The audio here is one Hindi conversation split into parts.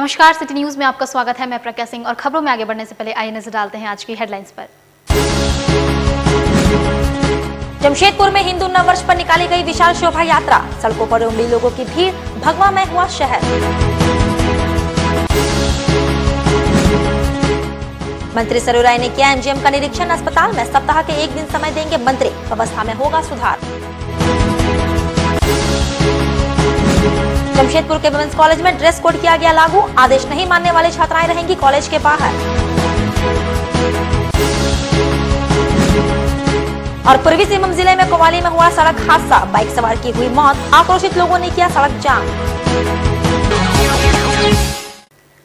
नमस्कार, सिटी न्यूज में आपका स्वागत है। मैं प्रज्ञा सिंह और खबरों में आगे बढ़ने से पहले आइए नजर डालते हैं आज की हेडलाइंस पर। जमशेदपुर में हिंदू नववर्ष पर निकाली गई विशाल शोभा यात्रा, सड़कों पर उमड़ी लोगों की भीड़, भगवा में हुआ शहर। मंत्री सरोज राय ने किया एमजीएम का निरीक्षण, अस्पताल में सप्ताह के एक दिन समय देंगे मंत्री, व्यवस्था में होगा सुधार। जमशेदपुर के वुमेन्स कॉलेज में ड्रेस कोड किया गया लागू, आदेश नहीं मानने वाली छात्राएं रहेंगी कॉलेज के बाहर। और पूर्वी सिंहभूम जिले में कोवाली में हुआ सड़क हादसा, बाइक सवार की हुई मौत, आक्रोशित लोगों ने किया सड़क जाम।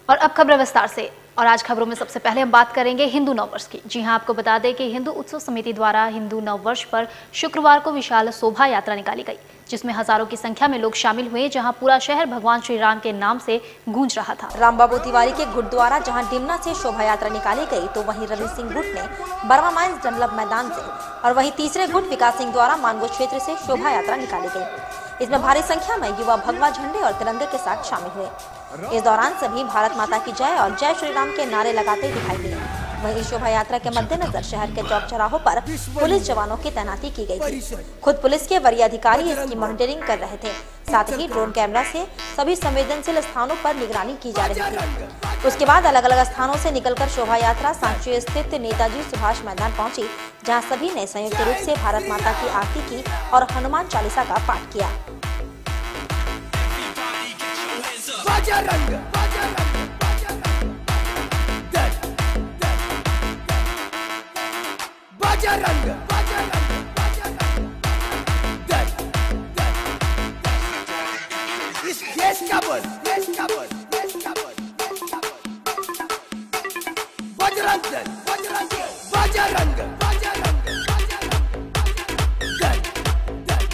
और अब खबर विस्तार से। और आज खबरों में सबसे पहले हम बात करेंगे हिंदू नववर्ष की। जी हां, आपको बता दें कि हिंदू उत्सव समिति द्वारा हिंदू नववर्ष पर शुक्रवार को विशाल शोभा यात्रा निकाली गई, जिसमें हजारों की संख्या में लोग शामिल हुए, जहां पूरा शहर भगवान श्री राम के नाम से गूंज रहा था। रामबाबू तिवारी के गुट द्वारा जहां डिमना से शोभा यात्रा निकाली गई, तो वहीं रवि सिंह गुट ने बर्मा माइंस डनलप मैदान से, और वहीं तीसरे गुट विकास सिंह द्वारा मानगो क्षेत्र से शोभा यात्रा निकाली गई। इसमें भारी संख्या में युवा भगवा झंडे और तिरंगे के साथ शामिल हुए। इस दौरान सभी भारत माता की जय और जय श्री राम के नारे लगाते दिखाई दिए। वहीं शोभा यात्रा के मद्देनजर शहर के चौक चौराहों पर पुलिस जवानों की तैनाती की गई थी। खुद पुलिस के वरीय अधिकारी इसकी मॉनिटरिंग कर रहे थे। साथ ही ड्रोन कैमरा से सभी संवेदनशील स्थानों पर निगरानी की जा रही थी। उसके बाद अलग अलग स्थानों से निकलकर शोभा यात्रा सांची स्थित नेताजी सुभाष मैदान पहुंची, जहां सभी ने संयुक्त रूप से भारत माता की आरती की और हनुमान चालीसा का पाठ किया। इस देश का बोल, देश का बोल, देश का बोल। बजरंग दल, बजरंग दल, बजरंग, बजरंग, दल, दल।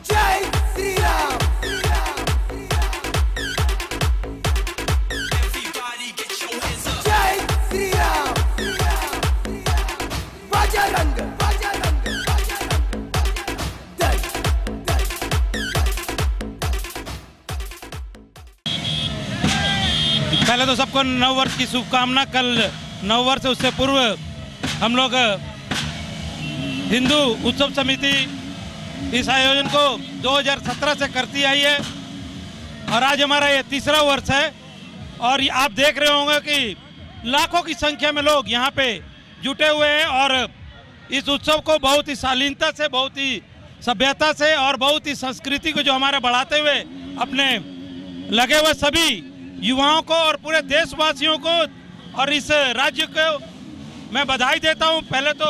जय श्री राम, श्री राम, जय श्री राम, बजरंग, बजरंग, दल, दल। पहले तो सबको नववर्ष की शुभकामना। कल नववर्ष, उससे पूर्व हम लोग हिंदू उत्सव समिति इस आयोजन को 2017 से करती आई है और आज हमारा ये तीसरा वर्ष है। और आप देख रहे होंगे कि लाखों की संख्या में लोग यहाँ पे जुटे हुए हैं और इस उत्सव को बहुत ही शालीनता से, बहुत ही सभ्यता से और बहुत ही संस्कृति को जो हमारे बढ़ाते हुए अपने लगे हुए सभी युवाओं को और पूरे देशवासियों को और इस राज्य को मैं बधाई देता हूं। पहले तो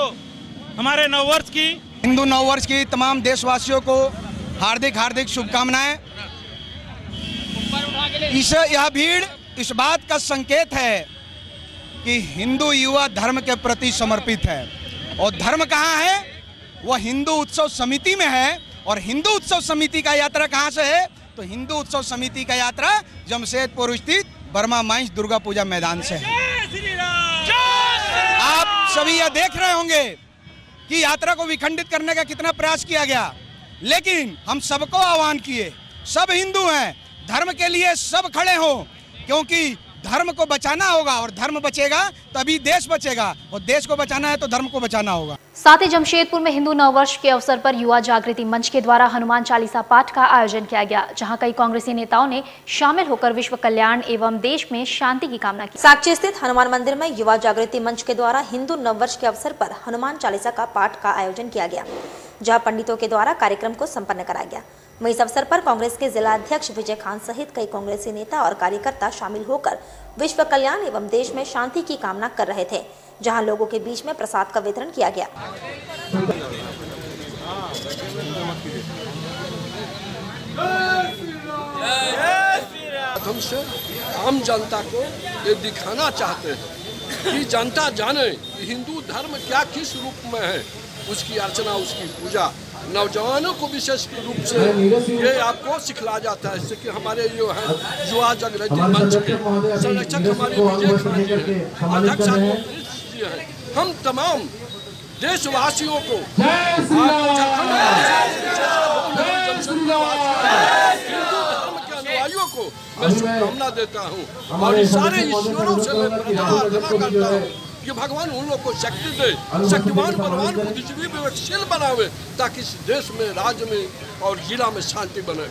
हमारे नववर्ष की, हिंदू नववर्ष की तमाम देशवासियों को हार्दिक हार्दिक शुभकामनाएं। यह भीड़ इस बात का संकेत है कि हिंदू युवा धर्म के प्रति समर्पित है। और धर्म कहाँ है? वह हिंदू उत्सव समिति में है। और हिंदू उत्सव समिति का यात्रा कहाँ से है? तो हिंदू उत्सव समिति का यात्रा जमशेदपुर स्थित बर्मा माइंस दुर्गा पूजा मैदान से है। आप सभी यह देख रहे होंगे कि यात्रा को विखंडित करने का कितना प्रयास किया गया, लेकिन हम सबको आह्वान किए, सब हिंदू हैं, धर्म के लिए सब खड़े हो, क्योंकि धर्म को बचाना होगा और धर्म बचेगा तभी देश बचेगा, और देश को बचाना है तो धर्म को बचाना होगा। साथ ही जमशेदपुर में हिंदू नववर्ष के अवसर पर युवा जागृति मंच के द्वारा हनुमान चालीसा पाठ का आयोजन किया गया, जहां कई कांग्रेसी नेताओं ने शामिल होकर विश्व कल्याण एवं देश में शांति की कामना की। साक्षी स्थित हनुमान मंदिर में युवा जागृति मंच के द्वारा हिंदू नववर्ष के अवसर पर हनुमान चालीसा का पाठ का आयोजन किया गया, जहाँ पंडितों के द्वारा कार्यक्रम को संपन्न कराया गया। वहीं इस अवसर पर कांग्रेस के जिला अध्यक्ष विजय खान सहित कई कांग्रेसी नेता और कार्यकर्ता शामिल होकर विश्व कल्याण एवं देश में शांति की कामना कर रहे थे, जहां लोगों के बीच में प्रसाद का वितरण किया गया। हम से आम जनता को ये दिखाना चाहते हैं कि जनता जाने कि हिंदू धर्म क्या किस रूप में है, उसकी अर्चना, उसकी पूजा नौजवानों को विशेष रूप से ये आपको सिखलाया जाता है। इससे कि हमारे जो है युवा जागृति मंच के संरक्षक हमारे विजय खान जी हैं, अध्यक्ष जी हैं, हम तमाम देशवासियों को हिंदू धर्म के अनुयायियों को मैं शुभकामना देता हूँ और सारे ईश्वरों से मैं प्रार्थना करता हूँ कि भगवान उन लोग को शक्ति दे, शक्तिवान बलवान बुद्धिजीवी विवेकशील बनावे, ताकि इस देश में, राज्य में और जिला में शांति बने।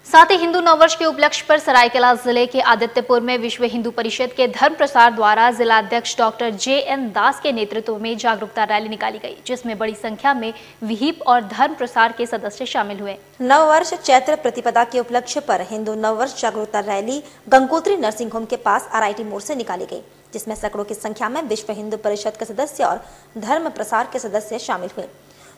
साथ ही हिंदू नववर्ष के उपलक्ष्य पर सरायकेला जिले के आदित्यपुर में विश्व हिंदू परिषद के धर्म प्रसार द्वारा जिला अध्यक्ष डॉक्टर JN दास के नेतृत्व में जागरूकता रैली निकाली गई, जिसमें बड़ी संख्या में विहिप और धर्म प्रसार के सदस्य शामिल हुए। नववर्ष चैत्र प्रतिपदा के उपलक्ष्य पर हिंदू नववर्ष जागरूकता रैली गंगोत्री नर्सिंग होम के पास RIT मोड़ से निकाली गई, जिसमें सैकड़ों की संख्या में विश्व हिंदू परिषद के सदस्य और धर्म प्रसार के सदस्य शामिल हुए।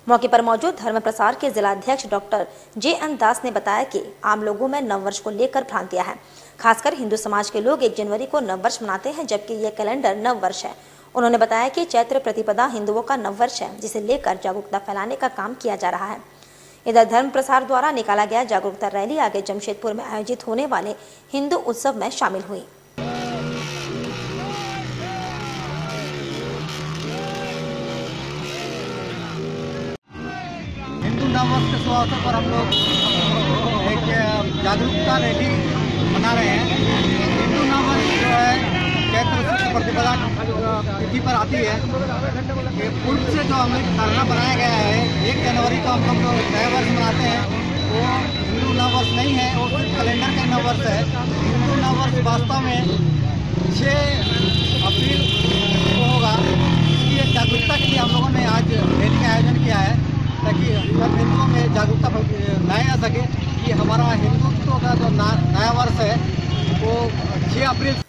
मौके पर मौजूद धर्म प्रसार के जिला अध्यक्ष डॉक्टर JN दास ने बताया कि आम लोगों में नववर्ष को लेकर भ्रांतियां हैं। खासकर हिंदू समाज के लोग 1 जनवरी को नववर्ष मनाते हैं, जबकि यह कैलेंडर नववर्ष है। उन्होंने बताया कि चैत्र प्रतिपदा हिंदुओं का नववर्ष है, जिसे लेकर जागरूकता फैलाने का काम किया जा रहा है। इधर धर्म प्रसार द्वारा निकाला गया जागरूकता रैली आगे जमशेदपुर में आयोजित होने वाले हिंदू उत्सव में शामिल हुई। नववर्ष के शुभ अवसर पर हम लोग एक जागरूकता रैली मना रहे हैं। हिंदू नववर्ष जो है चैत्र शुक्ल प्रतिपदा तिथि पर आती है। ये पूर्व से जो हमें धारणा बनाया गया है 1 जनवरी को हम लोग नया वर्ष मनाते हैं, वो हिंदू नववर्ष नहीं है, वो सिर्फ कैलेंडर का नववर्ष है। हिंदू नववर्ष वास्तव में 6 अप्रैल को होगा। इसकी एक जागरूकता के लिए हम लोगों ने आज रैली का आयोजन किया है, ताकि सब हिंदुओं में जागरूकता लाया जा सके कि हमारा हिंदुत्व का जो नया वर्ष है वो 6 अप्रैल।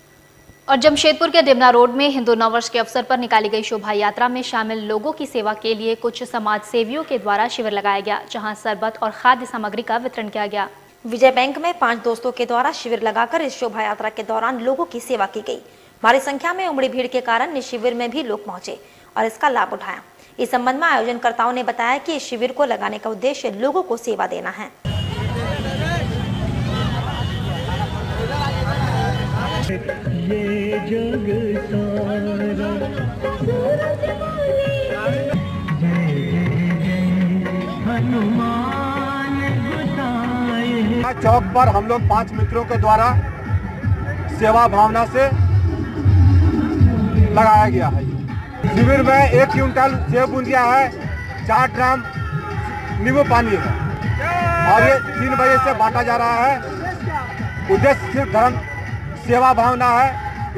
और जमशेदपुर के डिमना रोड में हिंदू नववर्ष के अवसर पर निकाली गई शोभा यात्रा में शामिल लोगों की सेवा के लिए कुछ समाज सेवियों के द्वारा शिविर लगाया गया, जहां शरबत और खाद्य सामग्री का वितरण किया गया। विजय बैंक में 5 दोस्तों के द्वारा शिविर लगाकर इस शोभा यात्रा के दौरान लोगों की सेवा की गई। भारी संख्या में उमड़ी भीड़ के कारण इस शिविर में भी लोग पहुंचे और इसका लाभ उठाया। इस संबंध में आयोजनकर्ताओं ने बताया कि इस शिविर को लगाने का उद्देश्य लोगों को सेवा देना है। ये जग चौक पर हम लोग 5 मित्रों के द्वारा सेवा भावना से लगाया गया है। शिविर में 1 क्विंटल सेव बूंदिया है, 4 ड्राम नींबू पानी है और ये 3 बजे से बांटा जा रहा है। उद्देश्य सिर्फ धर्म सेवा भावना है,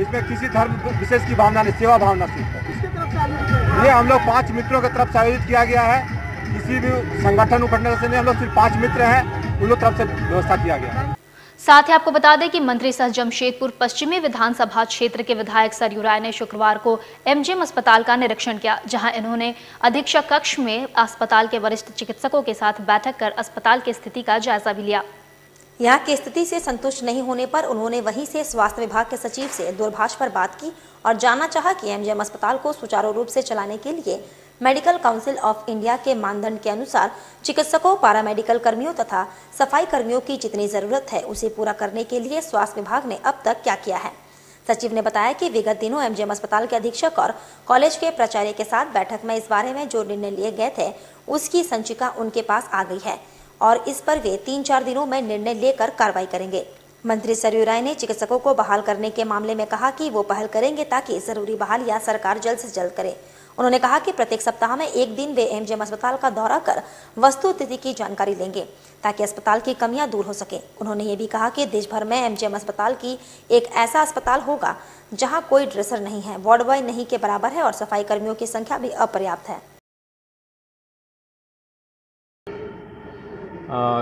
इसमें किसी धर्म विशेष की भावना नहीं, सेवा भावना सिर्फ है। ये हम लोग 5 मित्रों की तरफ से आयोजित किया गया है, किसी भी संगठन उठने से नहीं। हम लोग सिर्फ 5 मित्र हैं, उन लोग तरफ से व्यवस्था किया गया है। साथ ही आपको बता दें कि मंत्री सह जमशेदपुर पश्चिमी विधानसभा क्षेत्र के विधायक सरयू राय ने शुक्रवार को MGM अस्पताल का निरीक्षण किया, जहां इन्होंने अधीक्षक कक्ष में अस्पताल के वरिष्ठ चिकित्सकों के साथ बैठक कर अस्पताल की स्थिति का जायजा भी लिया। यहाँ की स्थिति से संतुष्ट नहीं होने पर उन्होंने वहीं से स्वास्थ्य विभाग के सचिव से दूरभाष पर बात की और जानना चाहा कि MGM अस्पताल को सुचारू रूप से चलाने के लिए मेडिकल काउंसिल ऑफ इंडिया के मानदंड के अनुसार चिकित्सकों, पैरामेडिकल कर्मियों तथा सफाई कर्मियों की जितनी जरूरत है उसे पूरा करने के लिए स्वास्थ्य विभाग ने अब तक क्या किया है। सचिव ने बताया कि विगत दिनों MGM अस्पताल के अधीक्षक और कॉलेज के प्राचार्य के साथ बैठक में इस बारे में जो निर्णय लिए गए थे उसकी संचिका उनके पास आ गई है और इस पर वे 3-4 दिनों में निर्णय लेकर कार्रवाई करेंगे। मंत्री सरयू राय ने चिकित्सकों को बहाल करने के मामले में कहा कि वो पहल करेंगे ताकि जरूरी बहालियां सरकार जल्द से जल्द करे। उन्होंने कहा कि प्रत्येक सप्ताह में 1 दिन वे MGM अस्पताल का दौरा कर वस्तुस्थिति की जानकारी लेंगे ताकि अस्पताल की कमियां दूर हो सके। उन्होंने ये भी कहा कि देश भर में MGM अस्पताल की एक ऐसा अस्पताल होगा जहां कोई ड्रेसर नहीं है, वार्ड बॉय नहीं के बराबर है और सफाई कर्मियों की संख्या भी अपर्याप्त है।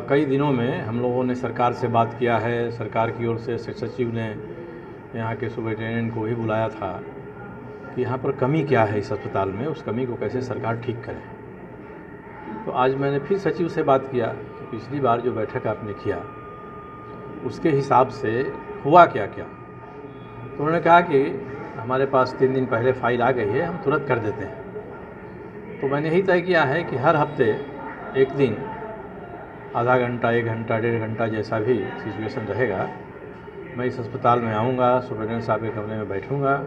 कई दिनों में हम लोगों ने सरकार से बात किया है। सरकार की ओर से सचिव ने यहाँ के सुपरिटेंडेंट को भी बुलाया था कि यहाँ पर कमी क्या है इस अस्पताल में, उस कमी को कैसे सरकार ठीक करे। तो आज मैंने फिर सचिव से बात किया कि पिछली बार जो बैठक आपने किया उसके हिसाब से हुआ क्या क्या। तो उन्होंने कहा कि हमारे पास 3 दिन पहले फाइल आ गई है, हम तुरंत कर देते हैं। तो मैंने यही तय किया है कि हर हफ्ते 1 दिन आधा घंटा, 1 घंटा, 1.5 घंटा जैसा भी सिचुएशन रहेगा, मैं इस अस्पताल में आऊँगा, सुपरिटेंडेंट साहब के कमरे में बैठूँगा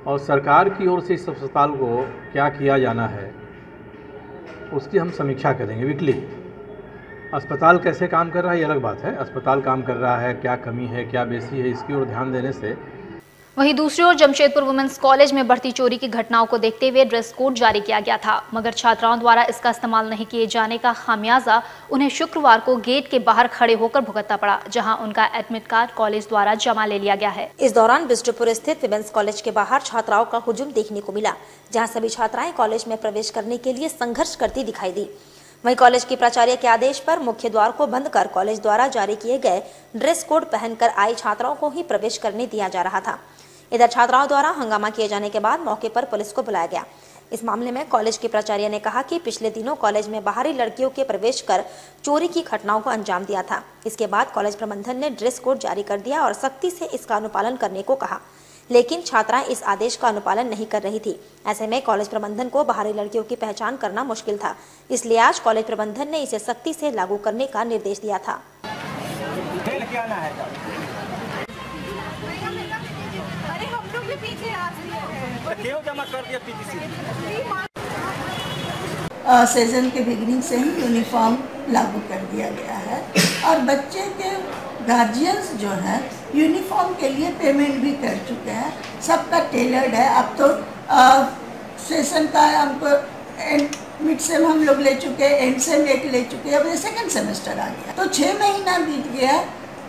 और सरकार की ओर से इस अस्पताल को क्या किया जाना है उसकी हम समीक्षा करेंगे वीकली। अस्पताल कैसे काम कर रहा है ये अलग बात है। अस्पताल काम कर रहा है, क्या कमी है, क्या बेसी है, इसकी ओर ध्यान देने से। वहीं दूसरी ओर जमशेदपुर वुमेन्स कॉलेज में बढ़ती चोरी की घटनाओं को देखते हुए ड्रेस कोड जारी किया गया था, मगर छात्राओं द्वारा इसका इस्तेमाल नहीं किए जाने का खामियाजा उन्हें शुक्रवार को गेट के बाहर खड़े होकर भुगतना पड़ा, जहां उनका एडमिट कार्ड कॉलेज द्वारा जमा ले लिया गया है। इस दौरान बिष्टुपुर स्थित वुमेन्स कॉलेज के बाहर छात्राओं का हुजूम देखने को मिला, जहाँ सभी छात्राएं कॉलेज में प्रवेश करने के लिए संघर्ष करती दिखाई दी। वहीं कॉलेज की प्राचार्य के आदेश पर मुख्य द्वार को बंद कर कॉलेज द्वारा जारी किए गए ड्रेस कोड पहनकर आई छात्राओं को ही प्रवेश करने दिया जा रहा था। इधर छात्राओं द्वारा हंगामा किए जाने के बाद मौके पर पुलिस को बुलाया गया। इस मामले में कॉलेज के प्राचार्य ने कहा कि पिछले दिनों कॉलेज में बाहरी लड़कियों के प्रवेश कर चोरी की घटनाओं को अंजाम दिया था। इसके बाद कॉलेज प्रबंधन ने ड्रेस कोड जारी कर दिया और सख्ती से इसका अनुपालन करने को कहा, लेकिन छात्राएं इस आदेश का अनुपालन नहीं कर रही थी। ऐसे में कॉलेज प्रबंधन को बाहरी लड़कियों की पहचान करना मुश्किल था, इसलिए आज कॉलेज प्रबंधन ने इसे सख्ती से लागू करने का निर्देश दिया था। सेशन के बिगनिंग से ही यूनिफॉर्म लागू कर दिया गया है और बच्चे के गार्जियंस जो है यूनिफॉर्म के लिए पेमेंट भी कर चुके हैं, सबका टेलर्ड है। अब तो सेशन का हमको मिड सेम हम लोग ले चुके हैं, एंड सेम एक ले चुके हैं, अब ये सेकंड सेमेस्टर आ गया तो 6 महीना बीत गया।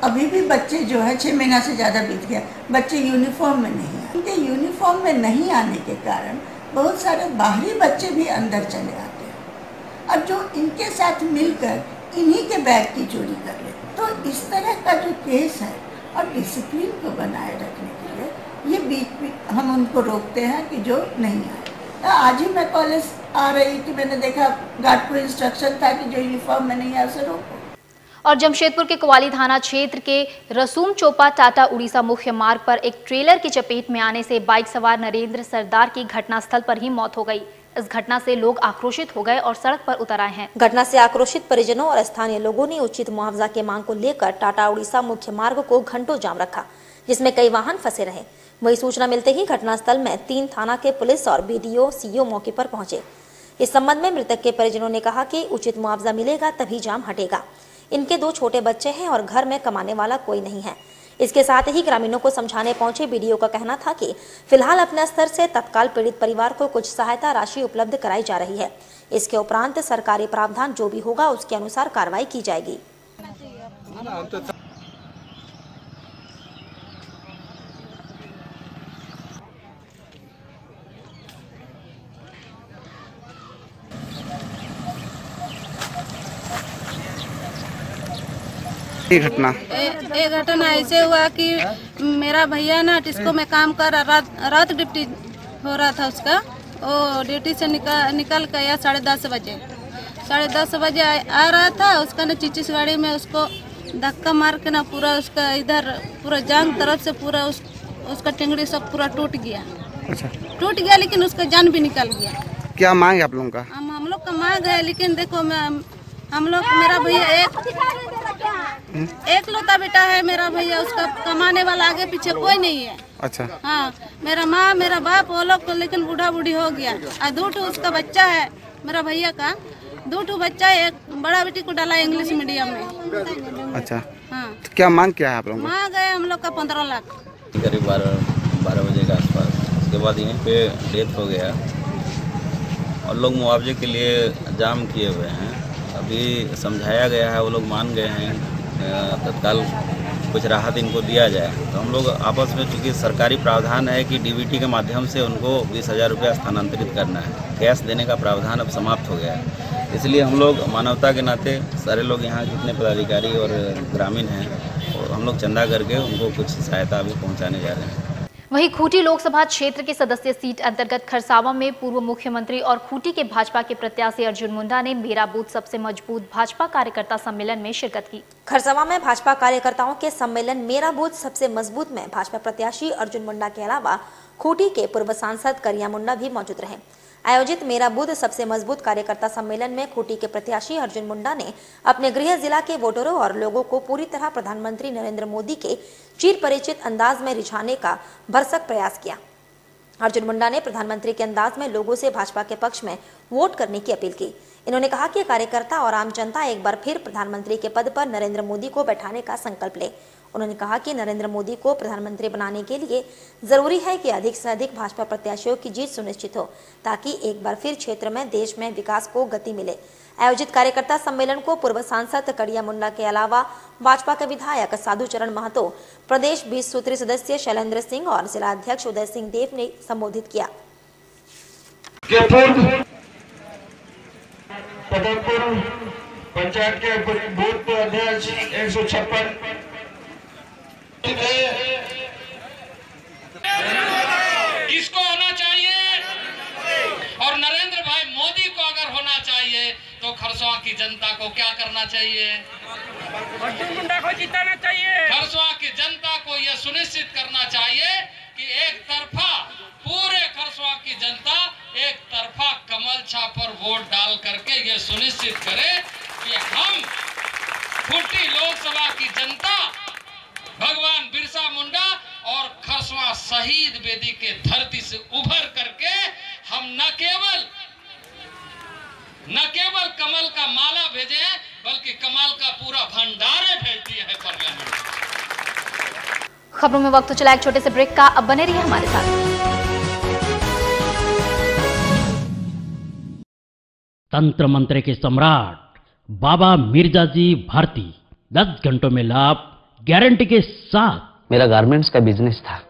अभी भी बच्चे जो है 6 महीना से ज़्यादा बीत गया, बच्चे यूनिफॉर्म में नहीं आए। उनके यूनिफॉर्म में नहीं आने के कारण बहुत सारे बाहरी बच्चे भी अंदर चले आते हैं और जो इनके साथ मिलकर इन्हीं के बैग की चोरी कर लेते। तो इस तरह का जो केस है और डिसिप्लिन को बनाए रखने के लिए ये बीच हम उनको रोकते हैं कि जो नहीं आए। आज ही मैं कॉलेज आ रही थी, मैंने देखा गार्ड को इंस्ट्रक्शन था कि जो यूनिफॉर्म में नहीं आए उसे रोको। और जमशेदपुर के कोवाली थाना क्षेत्र के रसूम चोपा टाटा उड़ीसा मुख्य मार्ग पर एक ट्रेलर की चपेट में आने से बाइक सवार नरेंद्र सरदार की घटनास्थल पर ही मौत हो गई। इस घटना से लोग आक्रोशित हो गए और सड़क पर उतर आए हैं। घटना से आक्रोशित परिजनों और स्थानीय लोगों ने उचित मुआवजा के मांग को लेकर टाटा उड़ीसा मुख्य मार्ग को घंटों जाम रखा, जिसमें कई वाहन फंसे रहे। वही सूचना मिलते ही घटनास्थल में 3 थाना के पुलिस और BDO CO मौके पर पहुंचे। इस संबंध में मृतक के परिजनों ने कहा कि उचित मुआवजा मिलेगा तभी जाम हटेगा। इनके 2 छोटे बच्चे हैं और घर में कमाने वाला कोई नहीं है। इसके साथ ही ग्रामीणों को समझाने पहुंचे BDO का कहना था कि फिलहाल अपने स्तर से तत्काल पीड़ित परिवार को कुछ सहायता राशि उपलब्ध कराई जा रही है। इसके उपरांत सरकारी प्रावधान जो भी होगा उसके अनुसार कार्रवाई की जाएगी। घटना ऐसे हुआ कि मेरा भैया ना टिस्को में काम कर रात ड्यूटी हो रहा था उसका, वो ड्यूटी से निकल गया 10:30 बजे। 10:30 बजे आ रहा था, उसका ना चिचिस गाड़ी में उसको धक्का मार के ना पूरा उसका इधर पूरा जांग तरफ से पूरा उसका टिंगड़ी सब पूरा टूट गया। अच्छा। टूट गया लेकिन उसका जान भी निकल गया। क्या मांग है आप लोगों का? हम लोग का मांग है, लेकिन देखो हम लोग मेरा भैया एक लौता बेटा है मेरा भैया, उसका कमाने वाला आगे पीछे कोई नहीं है। अच्छा। हाँ, मेरा माँ मेरा बाप वो लोग तो लेकिन बूढ़ा बूढ़ी हो गया और 2 उसका बच्चा है मेरा भैया का, 2 बच्चा है। एक बड़ा बेटी को डाला इंग्लिश मीडियम में। अच्छा। हाँ। तो क्या मांग क्या है आप लोग? मांग है हम लोग का 15 लाख। करीब 12 बजे के आसपास। उसके बाद यहीं पे डेथ हो गया और लोग मुआवजे के लिए जाम किए हुए हैं। अभी समझाया गया है, वो लोग मान गए हैं, तत्काल कुछ राहत इनको दिया जाए। तो हम लोग आपस में, चूँकि सरकारी प्रावधान है कि DBT के माध्यम से उनको 20,000 रुपया स्थानांतरित करना है, कैश देने का प्रावधान अब समाप्त हो गया है। इसलिए हम लोग मानवता के नाते सारे लोग यहाँ जितने पदाधिकारी और ग्रामीण हैं, और हम लोग चंदा करके उनको कुछ सहायता अभी पहुँचाने जा रहे हैं। वहीं खूंटी लोकसभा क्षेत्र के सदस्य सीट अंतर्गत खरसावा में पूर्व मुख्यमंत्री और खूंटी के भाजपा के प्रत्याशी अर्जुन मुंडा ने मेरा बूथ सबसे मजबूत भाजपा कार्यकर्ता सम्मेलन में शिरकत की। खरसावा में भाजपा कार्यकर्ताओं के सम्मेलन मेरा बूथ सबसे मजबूत में भाजपा प्रत्याशी अर्जुन मुंडा के अलावा खूंटी के पूर्व सांसद करिया मुंडा भी मौजूद रहे। आयोजित मेरा बूथ सबसे मजबूत कार्यकर्ता सम्मेलन में खूंटी के प्रत्याशी अर्जुन मुंडा ने अपने गृह जिला के वोटरों और लोगों को पूरी तरह प्रधानमंत्री नरेंद्र मोदी के चिर परिचित अंदाज में रिझाने का भरसक प्रयास किया। अर्जुन मुंडा ने प्रधानमंत्री के अंदाज में लोगों से भाजपा के पक्ष में वोट करने की अपील की। इन्होंने कहा कि कार्यकर्ता और आम जनता एक बार फिर प्रधानमंत्री के पद पर नरेंद्र मोदी को बैठाने का संकल्प ले। उन्होंने कहा कि नरेंद्र मोदी को प्रधानमंत्री बनाने के लिए जरूरी है कि अधिक से अधिक भाजपा प्रत्याशियों की जीत सुनिश्चित हो, ताकि एक बार फिर क्षेत्र में देश में विकास को गति मिले। आयोजित कार्यकर्ता सम्मेलन को पूर्व सांसद कड़िया मुंडा के अलावा भाजपा के विधायक साधु चरण महतो, प्रदेश 20 सूत्री सदस्य शैलेंद्र सिंह और जिला अध्यक्ष उदय सिंह देव ने संबोधित किया। पंचायत के बूथ अध्यक्ष 156 किसको होना चाहिए और नरेंद्र भाई मोदी को अगर होना चाहिए तो खरसवा की जनता को क्या करना चाहिए? अर्जुन मुंडा को जिताना चाहिए। खरसवा की जनता को यह सुनिश्चित करना चाहिए कि एक तरफा पूरे खरसवा की जनता एक तरफा कमल छाप पर वोट डाल करके यह सुनिश्चित करे कि हम खूंटी लोकसभा की जनता भगवान बिरसा मुंडा और खरसवा शहीद वेदी के धरती से उभर करके हम न केवल कमल का माला भेजे बल्कि कमल का पूरा भंडारे भेज दिया है पार्लियामेंट। खबरों में वक्त तो चला एक छोटे से ब्रेक का, अब बने रहिए हमारे साथ। तंत्र मंत्र के सम्राट बाबा मिर्जाजी भारती 10 घंटों में लाभ गारंटी के साथ। मेरा गारमेंट्स का बिजनेस था,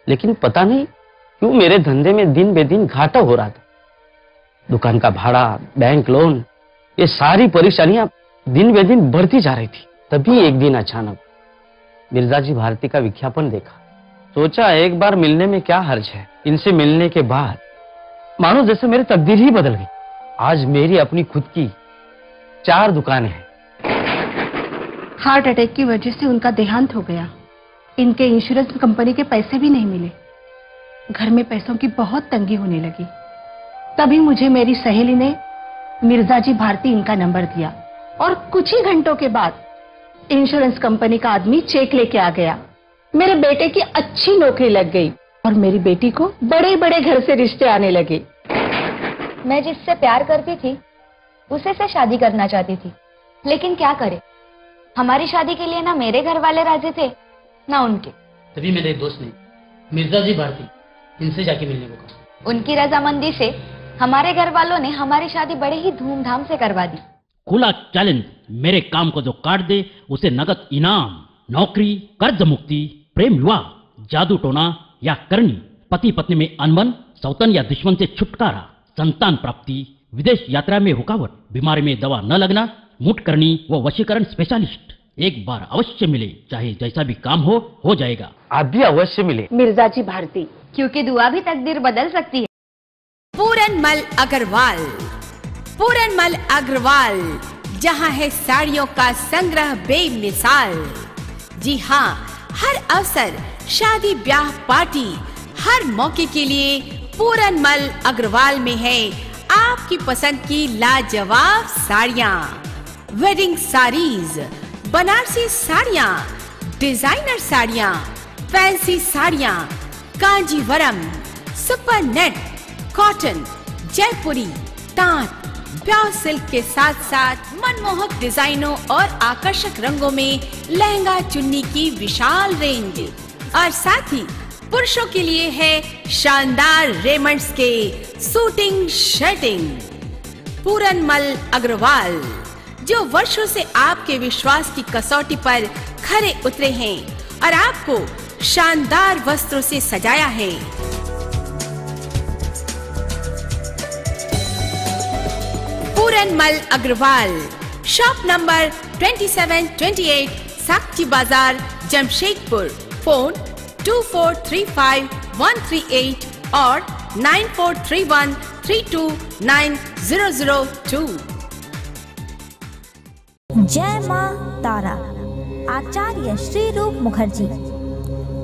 लेकिन पता नहीं क्यों मेरे धंधे में दिन बे दिन घाटा हो रहा था। दुकान का भाड़ा, बैंक लोन, ये सारी परेशानियां दिन बे दिन बढ़ती जा रही थी। तभी एक दिन अचानक मिर्जाजी भारती का विज्ञापन देखा। सोचा एक बार मिलने में क्या हर्ज है। इनसे मिलने के बाद मानो जैसे मेरी तकदीर ही बदल गई। आज मेरी अपनी खुद की 4 दुकानें हैं। हार्ट अटैक की वजह से उनका देहांत हो गया। इनके इंश्योरेंस कंपनी के पैसे भी नहीं मिले। घर में पैसों की बहुत तंगी होने लगी। तभी मुझे मेरी सहेली ने मिर्जाजी भारती इनका नंबर दिया और कुछ ही घंटों के बाद इंश्योरेंस कंपनी का आदमी चेक लेके आ गया। मेरे बेटे की अच्छी नौकरी लग गई और मेरी बेटी को बड़े बड़े घर से रिश्ते आने लगे। मैं जिससे प्यार करती थी उसे से शादी करना चाहती थी, लेकिन क्या करे, हमारी शादी के लिए ना मेरे घर वाले राजी थे ना उनके। तभी मेरे दोस्त ने मिर्जाजी भारती इनसे जाके मिलने को कहा। उनकी रजामंदी से हमारे घर वालों ने हमारी शादी बड़े ही धूमधाम से करवा दी। खुला चैलेंज, मेरे काम को जो काट दे उसे नगद इनाम, नौकरी, कर्ज मुक्ति, प्रेम विवाह, जादू टोना या करनी, पति पत्नी में अनबन, सौतन या दुश्मन से छुटकारा, संतान प्राप्ति, विदेश यात्रा में रुकावट, बीमारी में दवा न लगना, मुठ करनी व वशीकरण स्पेशलिस्ट। एक बार अवश्य मिले, चाहे जैसा भी काम हो जाएगा। आप भी अवश्य मिले मिर्जाजी भारती, क्योंकि दुआ भी तकदीर बदल सकती है। पूरनमल अग्रवाल, पूरनमल अग्रवाल, जहां है साड़ियों का संग्रह बेमिसाल। जी हाँ, हर अवसर, शादी, ब्याह, पार्टी, हर मौके के लिए पूरनमल अग्रवाल में है आपकी पसंद की लाजवाब साड़ियाँ। वेडिंग साड़ीज, बनारसी साड़ियाँ, डिजाइनर साड़ियाँ, फैंसी साड़ियाँ, कांजीवरम, सुपर नेट, कॉटन, जयपुरी, तांत, प्योर सिल्क के साथ साथ मनमोहक डिजाइनों और आकर्षक रंगों में लहंगा चुन्नी की विशाल रेंज। और साथ ही पुरुषों के लिए है शानदार रेमंड्स के सूटिंग शर्टिंग। पूरनमल अग्रवाल, जो वर्षों से आपके विश्वास की कसौटी पर खरे उतरे हैं और आपको शानदार वस्त्रों से सजाया है। पूरनमल अग्रवाल, शॉप नंबर 2728, साक्ची बाजार, जमशेदपुर। फोन 2435-138 और 9431329002। जय मां तारा, आचार्य श्री रूप मुखर्जी।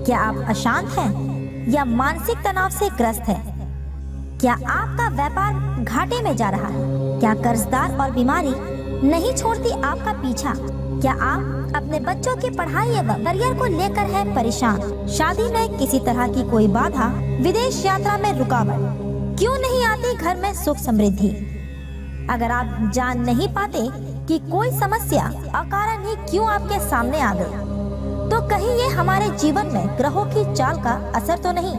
क्या आप अशांत हैं या मानसिक तनाव से ग्रस्त हैं? क्या आपका व्यापार घाटे में जा रहा है? क्या कर्जदार और बीमारी नहीं छोड़ती आपका पीछा? क्या आप अपने बच्चों की पढ़ाई एवं करियर को लेकर है परेशान? शादी में किसी तरह की कोई बाधा, विदेश यात्रा में रुकावट, क्यों नहीं आती घर में सुख समृद्धि? अगर आप जान नहीं पाते कि कोई समस्या अकारण ही क्यों आपके सामने आ गई, तो कहीं ये हमारे जीवन में ग्रहों की चाल का असर तो नहीं।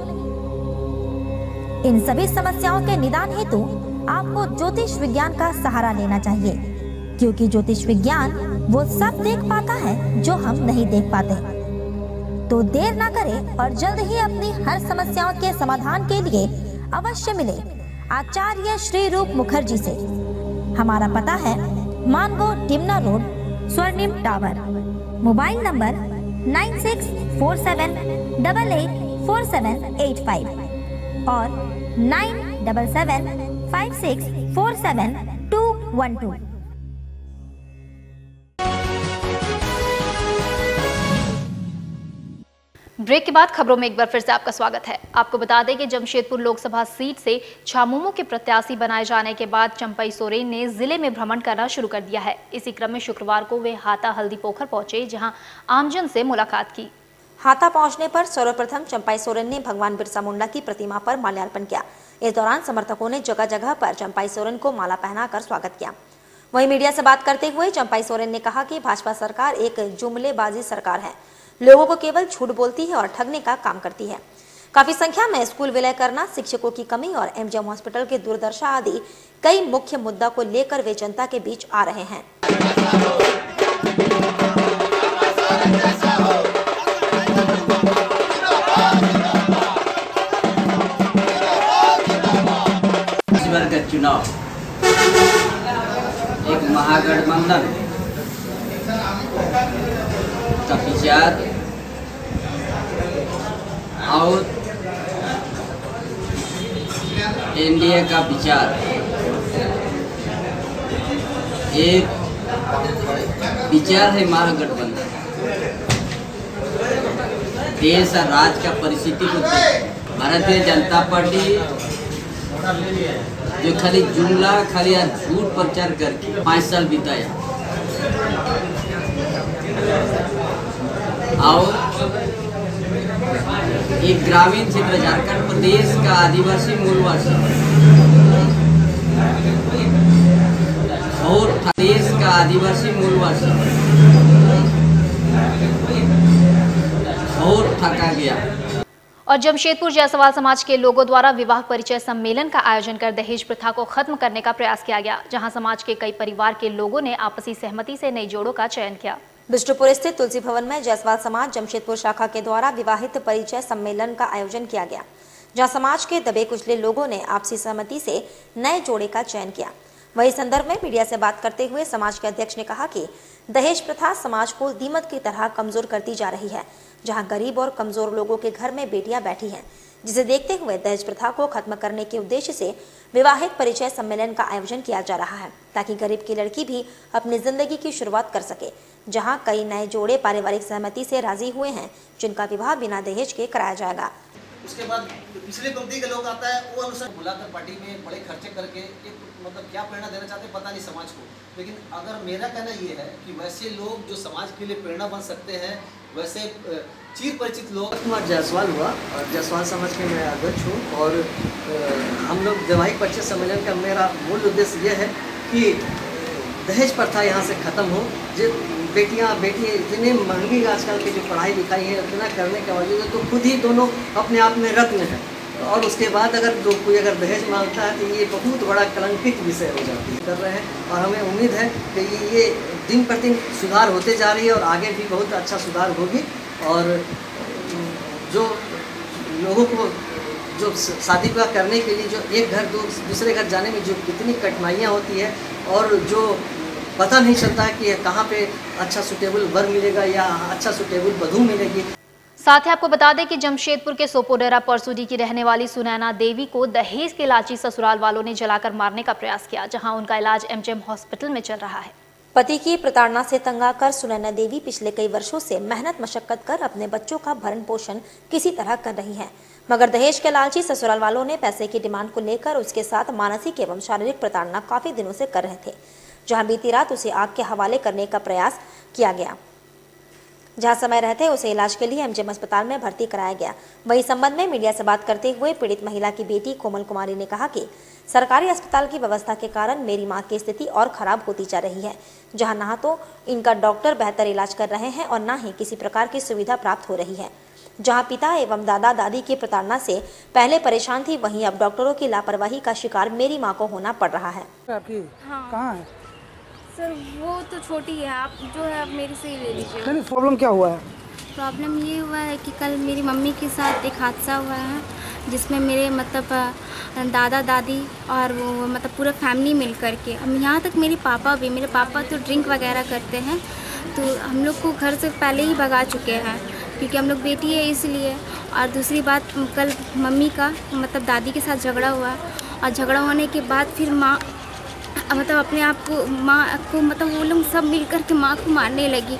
इन सभी समस्याओं के निदान हेतु आपको ज्योतिष विज्ञान का सहारा लेना चाहिए, क्योंकि ज्योतिष विज्ञान वो सब देख पाता है जो हम नहीं देख पाते। तो देर ना करें और जल्द ही अपनी हर समस्याओं के समाधान के लिए अवश्य मिले आचार्य श्री रूप मुखर्जी से। हमारा पता है मानगो डिमना रोड, स्वर्णिम टावर। मोबाइल नंबर 9647884785 और 9775647212। ब्रेक के बाद खबरों में एक बार फिर से आपका स्वागत है। आपको बता दें कि जमशेदपुर लोकसभा सीट से छामुमो के प्रत्याशी बनाए जाने के बाद चंपई सोरेन ने जिले में भ्रमण करना शुरू कर दिया है। इसी क्रम में शुक्रवार को वे हाता हल्दी पोखर पहुंचे, जहां आमजन से मुलाकात की। हाता पहुंचने पर सर्वप्रथम चंपई सोरेन ने भगवान बिरसा मुंडा की प्रतिमा पर माल्यार्पण किया। इस दौरान समर्थकों ने जगह जगह पर चंपई सोरेन को माला पहनाकर स्वागत किया। वहीं मीडिया से बात करते हुए चंपई सोरेन ने कहा कि भाजपा सरकार एक जुमलेबाजी सरकार है, लोगों को केवल झूठ बोलती है और ठगने का काम करती है। काफी संख्या में स्कूल विलय करना, शिक्षकों की कमी और एमजीएम हॉस्पिटल की दुर्दशा आदि कई मुख्य मुद्दा को लेकर वे जनता के बीच आ रहे हैं। इस बार का चुनाव एक महागठबंधन का विचार और एनडीए का विचार, एक विचार है महागठबंधन। देश और राज्य का परिस्थिति को भारतीय जनता पार्टी जो खाली जुमला खाली झूठ प्रचार करके 5 साल बिताया और एक ग्रामीण क्षेत्र झारखंड प्रदेश का आदिवासी मूलवासी और देश का आदिवासी मूलवासी और थका गया। और जमशेदपुर जायसवाल समाज के लोगों द्वारा विवाह परिचय सम्मेलन का आयोजन कर दहेज प्रथा को खत्म करने का प्रयास किया गया, जहां समाज के कई परिवार के लोगों ने आपसी सहमति से नई जोड़ों का चयन किया। बिष्टुपुर स्थित तुलसी भवन में जायसवाल समाज जमशेदपुर शाखा के द्वारा विवाहित परिचय सम्मेलन का आयोजन किया गया, जहां समाज के दबे कुचले लोगों ने आपसी सहमति से नए जोड़े का चयन किया। वही संदर्भ में मीडिया से बात करते हुए समाज के अध्यक्ष ने कहा कि दहेज प्रथा समाज को दीमक की तरह कमजोर करती जा रही है, जहां गरीब और कमजोर लोगों के घर में बेटियां बैठी हैं, जिसे देखते हुए दहेज प्रथा को खत्म करने के उद्देश्य से विवाहित परिचय सम्मेलन का आयोजन किया जा रहा है, ताकि गरीब की लड़की भी अपनी जिंदगी की शुरुआत कर सके। जहां कई नए जोड़े पारिवारिक सहमति से राजी हुए हैं, जिनका विवाह बिना दहेज के कराया जाएगा। उसके बाद पिछले पंक्ति के लोग आता है, वो अनुसार बुलाकर पार्टी में बड़े खर्चे करके एक मतलब क्या प्रेरणा देना चाहते हैं पता नहीं समाज को। लेकिन अगर मेरा कहना ये है कि वैसे लोग जो समाज के लिए प्रेरणा बन सकते हैं, वैसे चिर परिचित लोग। कुमार जायसवाल हुआ और जायसवाल समाज के मैं अध्यक्ष हूँ और हम लोग वैवाहिक परिचय सम्मेलन का मेरा मूल उद्देश्य ये है कि दहेज प्रथा यहाँ से ख़त्म हो। जो बेटी इतनी महंगी आजकल की जो पढ़ाई लिखाई है, इतना करने के बावजूद तो खुद ही दोनों अपने आप में रत्न है, और उसके बाद अगर कोई अगर दहेज मांगता है तो ये बहुत बड़ा कलंकित विषय हो जाती है। कर रहे हैं और हमें उम्मीद है कि ये दिन प्रतिदिन सुधार होते जा रही है और आगे भी बहुत अच्छा सुधार होगी। और जो लोगों को जो शादी विवाह करने के लिए जो एक घर दूसरे घर जाने में जो कितनी कठिनाइयाँ होती है और जो पता नहीं चलता है कि कहाँ पे अच्छा सुटेबल वर मिलेगा या अच्छा सुटेबल वधू मिलेगी। साथ ही आपको बता दें कि जमशेदपुर के सोपोडेरा परसूडी की रहने वाली सुनैना देवी को दहेज के लालची ससुराल वालों ने जलाकर मारने का प्रयास किया, जहां उनका इलाज एमजीएम हॉस्पिटल में चल रहा है। पति की प्रताड़ना से तंग आकर सुनैना देवी पिछले कई वर्षों से मेहनत मशक्कत कर अपने बच्चों का भरण पोषण किसी तरह कर रही है, मगर दहेज के लालची ससुराल वालों ने पैसे की डिमांड को लेकर उसके साथ मानसिक एवं शारीरिक प्रताड़ना काफी दिनों से कर रहे थे, जहां बीती रात उसे आग के हवाले करने का प्रयास किया गया। जहां समय रहते उसे इलाज के लिए एमजीएम अस्पताल में भर्ती कराया गया। वहीं संबंध में मीडिया से बात करते हुए पीड़ित महिला की बेटी कोमल कुमारी ने कहा कि सरकारी अस्पताल की व्यवस्था के कारण मेरी मां की स्थिति और खराब होती जा रही है, जहां ना तो इनका डॉक्टर बेहतर इलाज कर रहे हैं और न ही किसी प्रकार की सुविधा प्राप्त हो रही है। जहां पिता एवं दादा दादी की प्रताड़ना से पहले परेशान थी, वहीं अब डॉक्टरों की लापरवाही का शिकार मेरी मां को होना पड़ रहा है। कहाँ है सर? वो तो छोटी है, आप जो है आप मेरे से ही ले लीजिए। नहीं, प्रॉब्लम क्या हुआ है? प्रॉब्लम ये हुआ है कि कल मेरी मम्मी के साथ एक हादसा हुआ है, जिसमें मेरे मतलब दादा दादी और वो मतलब पूरा फैमिली मिल कर के, अब यहाँ तक मेरे पापा तो ड्रिंक वगैरह करते हैं, तो हम लोग को घर से पहले ही भगा चुके हैं क्योंकि हम लोग बेटी है इसलिए। और दूसरी बात, कल मम्मी का मतलब दादी के साथ झगड़ा हुआ और झगड़ा होने के बाद फिर माँ मतलब अपने आप को माँ को मतलब वो लोग सब मिल कर के माँ को मारने लगी,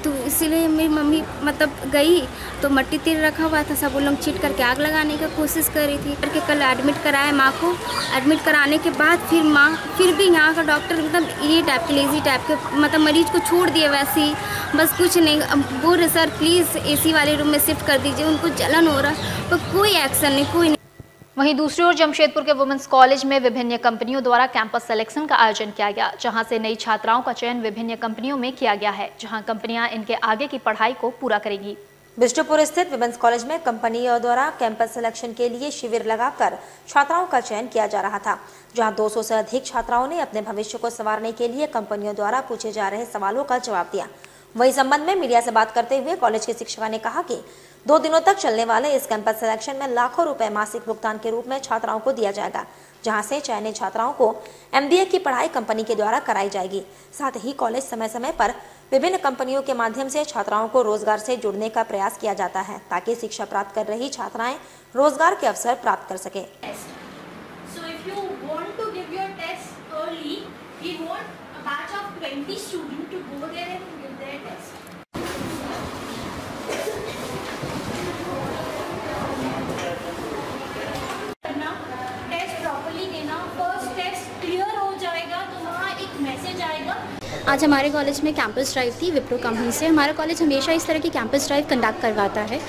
तो इसीलिए मेरी मम्मी मतलब गई तो मट्टी तेल रखा हुआ था, सब वो लोग चीट करके आग लगाने की कोशिश कर रही थी। करके कल एडमिट कराया माँ को। एडमिट कराने के बाद फिर माँ फिर भी यहाँ का डॉक्टर मतलब ये टाइप के लेजी टाइप के मतलब मरीज को छोड़ दिए वैसे ही, बस कुछ नहीं। अब बोल रहे सर प्लीज़ एसी वाले रूम में शिफ्ट कर दीजिए, उनको जलन हो रहा है, पर कोई एक्शन नहीं, कोई नहीं। वहीं दूसरी ओर जमशेदपुर के वुमेन्स कॉलेज में विभिन्न कंपनियों द्वारा कैंपस सिलेक्शन का आयोजन किया गया, जहां से नई छात्राओं का चयन विभिन्न कंपनियों में किया गया है, जहां कंपनियां इनके आगे की पढ़ाई को पूरा करेंगी। बिष्टुपुर स्थित विमेंस कॉलेज में कंपनियों द्वारा कैंपस सिलेक्शन के लिए शिविर लगाकर छात्राओं का चयन किया जा रहा था, जहां 200 से अधिक छात्राओं ने अपने भविष्य को संवारने के लिए कंपनियों द्वारा पूछे जा रहे सवालों का जवाब दिया। वही संबंध में मीडिया से बात करते हुए कॉलेज के शिक्षिका ने कहा कि 2 दिनों तक चलने वाले इस कैंपस सिलेक्शन में लाखों रुपए मासिक भुगतान के रूप में छात्राओं को दिया जाएगा, जहां से चयनित छात्राओं को MBA की पढ़ाई कंपनी के द्वारा कराई जाएगी। साथ ही कॉलेज समय समय पर विभिन्न कंपनियों के माध्यम से छात्राओं को रोजगार से जुड़ने का प्रयास किया जाता है, ताकि शिक्षा प्राप्त कर रही छात्राएं रोजगार के अवसर प्राप्त कर सके। आज हमारे कॉलेज में कैंपस ड्राइव थी विप्रो कंपनी से। हमारा कॉलेज हमेशा इस तरह की कैंपस ड्राइव कंडक्ट करवाता है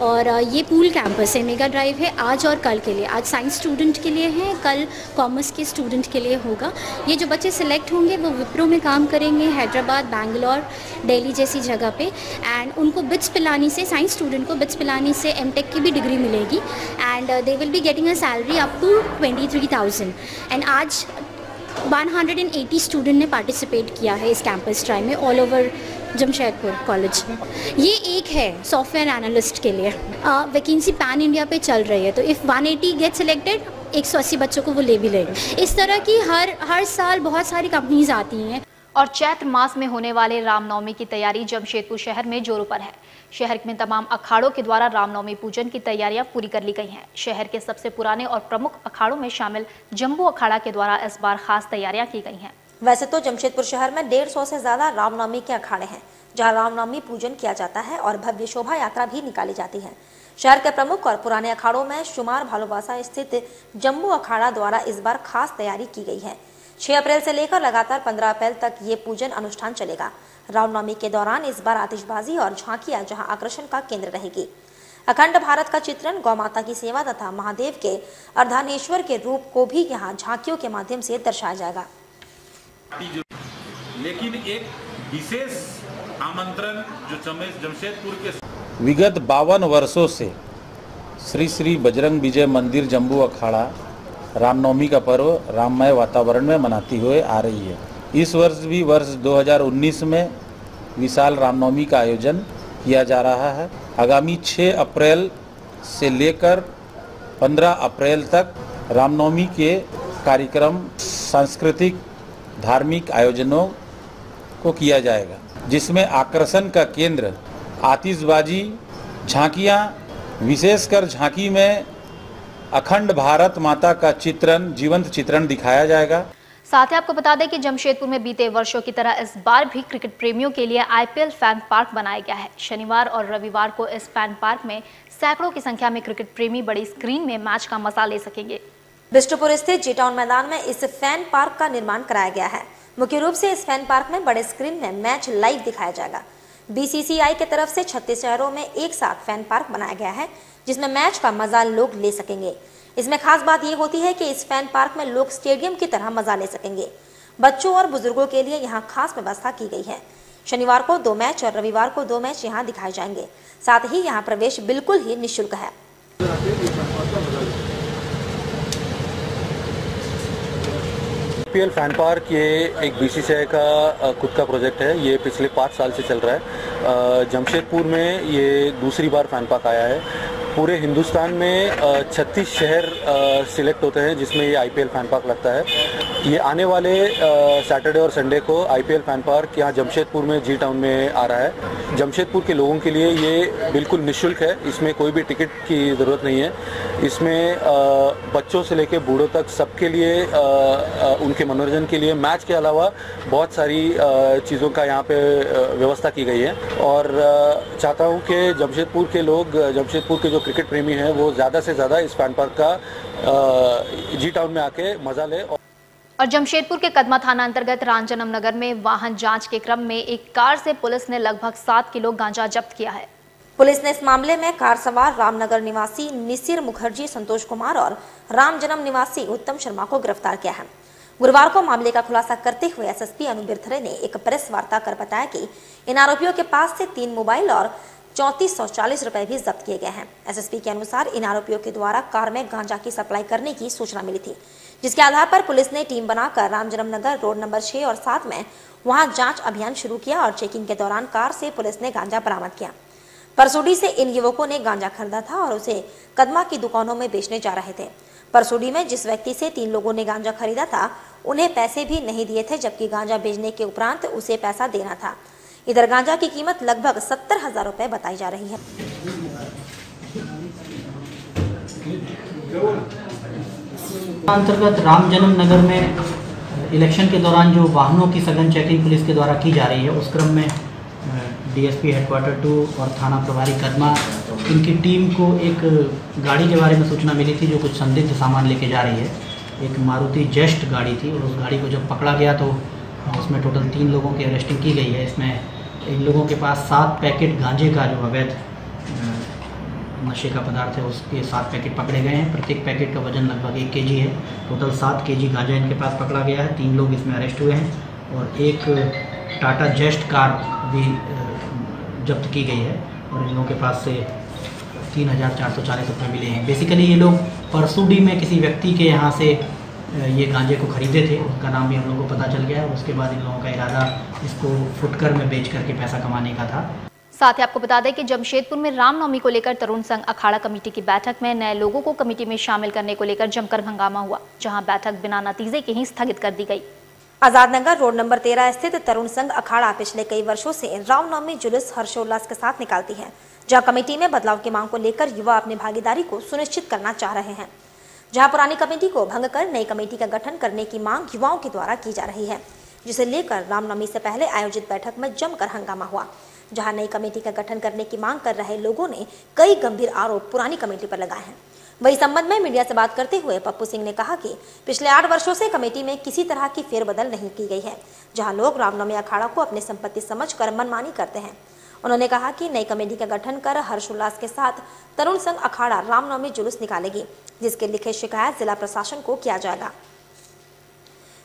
और ये पूल कैंपस है, मेगा ड्राइव है आज और कल के लिए। आज साइंस स्टूडेंट के लिए है, कल कॉमर्स के स्टूडेंट के लिए होगा। ये जो बच्चे सिलेक्ट होंगे वो विप्रो में काम करेंगे, हैदराबाद, बैंगलोर, दिल्ली जैसी जगह पे, एंड उनको बिट्स पिलानी से, साइंस स्टूडेंट को बिट्स पिलानी से एमटेक की भी डिग्री मिलेगी and they will be getting a salary up to 23,000। And आज 180 स्टूडेंट ने पार्टिसिपेट किया है इस कैंपस ड्राइव में ऑल ओवर जमशेदपुर कॉलेज में। ये एक है सॉफ्टवेयर एनालिस्ट के लिए। वैकेंसी पैन इंडिया पे चल रही है, तो इफ़ 180 गेट सिलेक्टेड 180 बच्चों को वो ले भी लेंगे। इस तरह की हर साल बहुत सारी कंपनीज आती हैं। और चैत्र मास में होने वाले रामनवमी की तैयारी जमशेदपुर शहर में जोरों पर है। शहर में तमाम अखाड़ों के द्वारा रामनवमी पूजन की तैयारियां पूरी कर ली गई हैं। शहर के सबसे पुराने और प्रमुख अखाड़ों में शामिल जम्बू अखाड़ा के द्वारा इस बार खास तैयारियां की गई हैं। वैसे तो जमशेदपुर शहर में 150 से ज्यादा रामनवमी के अखाड़े हैं, जहां रामनवमी पूजन किया जाता है और भव्य शोभा यात्रा भी निकाली जाती है। शहर के प्रमुख और पुराने अखाड़ों में शुमार भालूबासा स्थित जम्बू अखाड़ा द्वारा इस बार खास तैयारी की गई है। 6 अप्रैल से लेकर लगातार 15 अप्रैल तक ये पूजन अनुष्ठान चलेगा। रामनवमी के दौरान इस बार आतिशबाजी और झांकियां जहां आकर्षण का केंद्र रहेगी। अखंड भारत का चित्रण, गौ माता की सेवा तथा महादेव के अर्धनारीश्वर के रूप को भी यहां झांकियों के माध्यम से दर्शाया जाएगा। लेकिन एक विशेष आमंत्रण जो जमशेदपुर के विगत 52 वर्षों से श्री श्री बजरंग विजय मंदिर जम्बू अखाड़ा रामनवमी का पर्व राममय वातावरण में मनाती हुए आ रही है। इस वर्ष भी वर्ष 2019 में विशाल रामनवमी का आयोजन किया जा रहा है। आगामी 6 अप्रैल से लेकर 15 अप्रैल तक रामनवमी के कार्यक्रम, सांस्कृतिक, धार्मिक आयोजनों को किया जाएगा, जिसमें आकर्षण का केंद्र आतिशबाजी, झांकियाँ, विशेषकर झांकी में अखंड भारत माता का चित्रण, जीवंत चित्रण दिखाया जाएगा। साथ ही आपको बता दें कि जमशेदपुर में बीते वर्षों की तरह इस बार भी क्रिकेट प्रेमियों के लिए IPL फैन पार्क बनाया गया है। शनिवार और रविवार को इस फैन पार्क में सैकड़ों की संख्या में क्रिकेट प्रेमी बड़ी स्क्रीन में मैच का मजा ले सकेंगे। बिष्टुपुर स्थित जी टाउन मैदान में इस फैन पार्क का निर्माण कराया गया है। मुख्य रूप से इस फैन पार्क में बड़े स्क्रीन में मैच लाइव दिखाया जाएगा। BCCI की तरफ से 36 शहरों में एक साथ फैन पार्क बनाया गया है, जिसमें मैच का मजा लोग ले सकेंगे। इसमें खास बात ये होती है कि इस फैन पार्क में लोग स्टेडियम की तरह मजा ले सकेंगे। बच्चों और बुजुर्गों के लिए यहाँ खास व्यवस्था की गई है। शनिवार को 2 मैच और रविवार को 2 मैच यहाँ दिखाए जाएंगे। साथ ही यहाँ प्रवेश बिल्कुल ही निःशुल्क है। IPL फैन पार्क ये एक BCCI का खुद का प्रोजेक्ट है। ये पिछले 5 साल से चल रहा है। जमशेदपुर में ये दूसरी बार फैन पार्क आया है। पूरे हिंदुस्तान में 36 शहर सिलेक्ट होते हैं जिसमें ये IPL फैन पार्क लगता है। ये आने वाले सैटरडे और संडे को IPL फैन पार्क यहाँ जमशेदपुर में G टाउन में आ रहा है। जमशेदपुर के लोगों के लिए ये बिल्कुल निःशुल्क है। इसमें कोई भी टिकट की ज़रूरत नहीं है। इसमें बच्चों से लेकर बूढ़ों तक सबके लिए उनके मनोरंजन के लिए मैच के अलावा बहुत सारी चीज़ों का यहाँ पे व्यवस्था की गई है। और चाहता हूँ कि जमशेदपुर के लोग, जमशेदपुर के जो क्रिकेट प्रेमी हैं, वो ज़्यादा से ज़्यादा इस फैन पार्क का G टाउन में आके मज़ा ले। और जमशेदपुर के कदमा थाना अंतर्गत रामजन्म नगर में वाहन जांच के क्रम में एक कार से पुलिस ने लगभग 7 किलो गांजा जब्त किया है। पुलिस ने इस मामले में कार सवार रामनगर निवासी निसिर मुखर्जी, संतोष कुमार और रामजन्म निवासी उत्तम शर्मा को गिरफ्तार किया है। गुरुवार को मामले का खुलासा करते हुए SSP अनु बिरथरे ने एक प्रेस वार्ता कर बताया कि इन आरोपियों के पास से 3 मोबाइल और 3440 रुपए भी जब्त किए गए हैं। SSP के अनुसार इन आरोपियों के द्वारा कार में गांजा की सप्लाई करने की सूचना मिली थी, जिसके आधार पर पुलिस ने टीम बनाकर रामजन्म नगर रोड नंबर 6 और 7 में वहां जांच अभियान शुरू किया और चेकिंग के दौरान कार से पुलिस ने गांजा बरामद किया। परसोडी से इन युवकों ने गांजा खरीदा था और उसे कदमा की दुकानों में बेचने जा रहे थे। परसोडी में जिस व्यक्ति से 3 लोगों ने गांजा खरीदा था, उन्हें पैसे भी नहीं दिए थे, जबकि गांजा बेचने के उपरांत उसे पैसा देना था। इधर गांजा की कीमत लगभग 70,000 रुपए बताई जा रही है। अंतर्गत रामजन्म नगर में इलेक्शन के दौरान जो वाहनों की सघन चेकिंग पुलिस के द्वारा की जा रही है, उस क्रम में DSP हेडक्वार्टर 2 और थाना प्रभारी कदमा, इनकी टीम को एक गाड़ी के बारे में सूचना मिली थी जो कुछ संदिग्ध सामान लेके जा रही है। एक मारुति जेस्ट गाड़ी थी और उस गाड़ी को जब पकड़ा गया तो उसमें टोटल 3 लोगों की अरेस्टिंग की गई है। इसमें इन लोगों के पास 7 पैकेट गांजे का जो अवैध नशे का पदार्थ है, उसके 7 पैकेट पकड़े गए हैं। प्रत्येक पैकेट का वजन लगभग 1 kg है। टोटल 7 kg गांजा इनके पास पकड़ा गया है। 3 लोग इसमें अरेस्ट हुए हैं और एक टाटा जेस्ट कार भी जब्त की गई है और इन लोगों के पास से 3,440 रुपये मिले हैं। बेसिकली ये लोग परसुडी में किसी व्यक्ति के यहाँ से ये गांजे को खरीदे थे, उनका नाम भी हम लोगों को पता चल गया है। उसके बाद इन लोगों का इरादा इसको फुटकर में बेच करके पैसा कमाने का था। साथ ही आपको बता दें कि जमशेदपुर में रामनवमी को लेकर तरुण संघ अखाड़ा कमेटी की बैठक में नए लोगों को कमेटी में शामिल करने को लेकर जमकर हंगामा हुआ, जहां बैठक बिना नतीजे के ही स्थगित कर दी गई। आजाद नगर रोड नंबर 13 स्थित तरुण संघ अखाड़ा पिछले कई वर्षों से रामनवमी जुलूस हर्षोल्लास के साथ निकालती है, जहां कमेटी में बदलाव की मांग को लेकर युवा अपनी भागीदारी को सुनिश्चित करना चाह रहे हैं। जहां पुरानी कमेटी को भंग कर नई कमेटी का गठन करने की मांग युवाओं के द्वारा की जा रही है, जिसे लेकर रामनवमी से पहले आयोजित बैठक में जमकर हंगामा हुआ। जहां नई कमेटी का गठन करने की मांग कर रहे लोगों ने कई गंभीर आरोप पुरानी कमेटी पर लगाए हैं। वही संबंध में मीडिया से बात करते हुए पप्पू सिंह ने कहा कि पिछले 8 वर्षों से कमेटी में किसी तरह की फेरबदल नहीं की गई है, जहां लोग रामनवमी अखाड़ा को अपनी संपत्ति समझकर मनमानी करते हैं। उन्होंने कहा कि नई कमेटी का गठन कर हर्षोल्लास के साथ तरुण संघ अखाड़ा रामनवमी जुलूस निकालेगी, जिसके लिखित शिकायत जिला प्रशासन को किया जाएगा।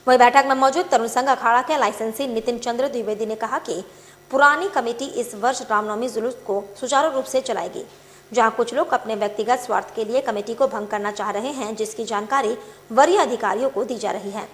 वही बैठक में मौजूद तरुण संघ अखाड़ा के लाइसेंसी नितिन चंद्र द्विवेदी ने कहा कि पुरानी कमेटी इस वर्ष रामनवमी जुलूस को सुचारू रूप से चलाएगी, जहां कुछ लोग अपने व्यक्तिगत स्वार्थ के लिए कमेटी को भंग करना चाह रहे हैं, जिसकी जानकारी वरीय अधिकारियों को दी जा रही है।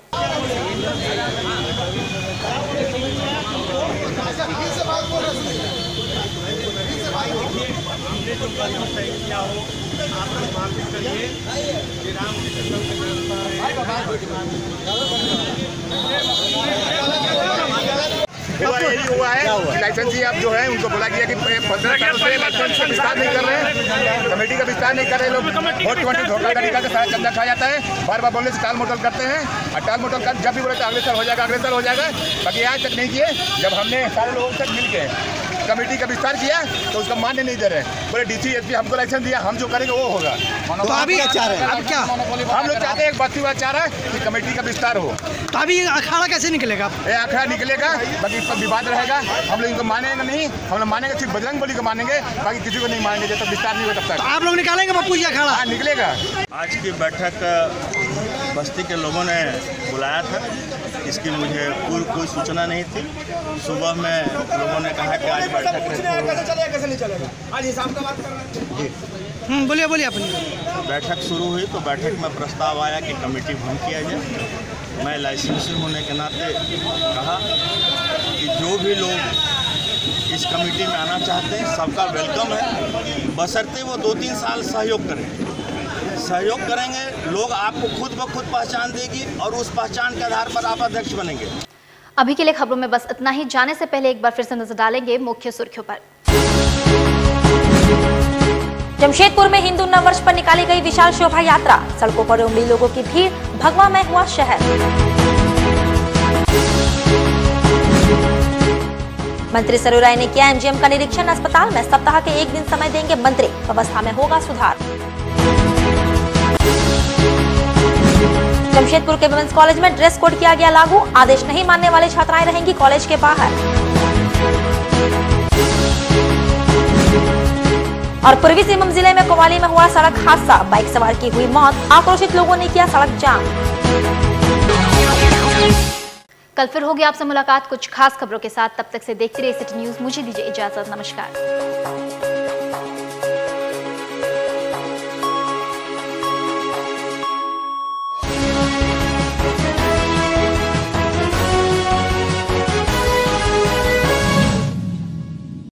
यही हुआ है कि लाइसेंसी आप जो है उनको बोला गया कि 15 साल से लाइसेंस का विस्तार नहीं कर रहे हैं, कमेटी का विस्तार नहीं कर रहे लोग। वोट धोखा तरीका से सारा चंदा खा जाता है। बार बार बोलने से टाल मटोल करते हैं और टाल मटोल कर जब भी बोले तो अगले साल हो जाएगा, अगले साल हो जाएगा, बाकी आज तक नहीं किए। जब हमने सारे लोगों से मिल के कमेटी का विस्तार किया तो उसका मान्य नहीं दे रहे। बोले डीसी एसपी हमको लाइसेंस दिया, हम जो करेंगे वो होगा। तो अभी अब क्या हम लोग चाहते हैं, एक बस्ती वाला चाह रहा है कि कमेटी का विस्तार हो। तो अभी अखाड़ा कैसे निकलेगा? ये अखाड़ा निकलेगा, बाकी इस पर विवाद रहेगा। हम लोग इनको मानेंगे नहीं, हम लोग मानेंगे सिर्फ बजरंगबली को मानेंगे, बाकी किसी को नहीं मानेंगे जब तक विस्तार नहीं होगा तब तक। तो आप लोग निकालेंगे बापू जी अखाड़ा? हाँ, निकलेगा। आज की बैठक बस्ती के लोगों ने बुलाया था, इसकी मुझे पूर्व कोई सूचना नहीं थी। सुबह में लोगों ने कहा कि आज बैठक बोलिए अपनी। बैठक शुरू हुई तो बैठक में प्रस्ताव आया कि कमेटी भंग किया जाए। मैं लाइसेंसी होने के नाते कहा कि जो भी लोग इस कमेटी में आना चाहते हैं सबका वेलकम है, बशर्ते वो 2-3 साल सहयोग करें। सहयोग करेंगे, लोग आपको खुद ब खुद पहचान देगी और उस पहचान के आधार पर आप अध्यक्ष बनेंगे। अभी के लिए खबरों में बस इतना ही। जाने से पहले एक बार फिर से नजर डालेंगे मुख्य सुर्खियों पर। जमशेदपुर में हिंदू नववर्ष पर निकाली गई विशाल शोभा यात्रा, सड़कों पर उमड़ी लोगों की भीड़, भगवामय हुआ शहर। मंत्री सरोज राय ने किया एमजीएम का निरीक्षण, अस्पताल में सप्ताह के 1 दिन समय देंगे मंत्री, व्यवस्था में होगा सुधार। जमशेदपुर के विमेंस कॉलेज में ड्रेस कोड किया गया लागू, आदेश नहीं मानने वाली छात्राएं रहेंगी कॉलेज के बाहर। और पूर्वी सिंहभूम जिले में कोवाली में हुआ सड़क हादसा, बाइक सवार की हुई मौत, आक्रोशित लोगों ने किया सड़क जाम। कल फिर होगी आपसे मुलाकात कुछ खास खबरों के साथ, तब तक से देखते रहिए सिटी न्यूज। मुझे दीजिए इजाजत, नमस्कार।